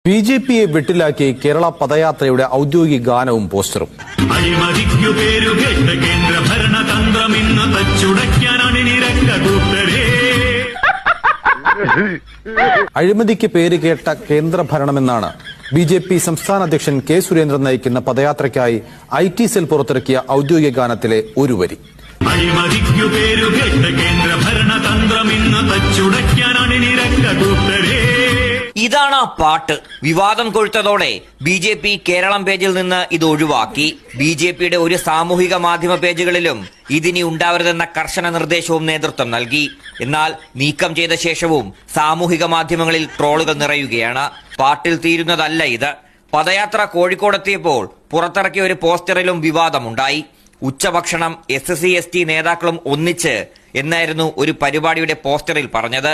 ബിജെപിയെ വെട്ടിലാക്കി കേരള പദയാത്രയുടെ ഔദ്യോഗിക ഗാനവും പോസ്റ്ററും. അഴിമതിക്ക് പേര് കേട്ട കേന്ദ്രഭരണമെന്നാണ് ബിജെപി സംസ്ഥാന അധ്യക്ഷൻ കെ സുരേന്ദ്രൻ നയിക്കുന്ന പദയാത്രയ്ക്കായി IT സെൽ പുറത്തിറക്കിയ ഔദ്യോഗിക ഗാനത്തിലെ ഒരു വരി. ഇതാണ് ആ പാട്ട്. വിവാദം കൊഴുത്തതോടെ BJP കേരളം പേജിൽ നിന്ന് ഇത് ഒഴിവാക്കി. BJPയുടെ ഒരു സാമൂഹിക മാധ്യമ പേജുകളിലും ഇതിനി ഉണ്ടാവരുതെന്ന കർശന നിർദ്ദേശവും നേതൃത്വം നൽകി. എന്നാൽ നീക്കം ചെയ്ത ശേഷവും സാമൂഹിക മാധ്യമങ്ങളിൽ ട്രോളുകൾ നിറയുകയാണ്. പാട്ടിൽ തീരുന്നതല്ല ഇത്. പദയാത്ര കോഴിക്കോടെത്തിയപ്പോൾ പുറത്തിറക്കിയ ഒരു പോസ്റ്ററിലും വിവാദമുണ്ടായി. ഉച്ചഭക്ഷണം SC/ST നേതാക്കളും ഒന്നിച്ച് എന്നായിരുന്നു ഒരു പരിപാടിയുടെ പോസ്റ്ററിൽ പറഞ്ഞത്.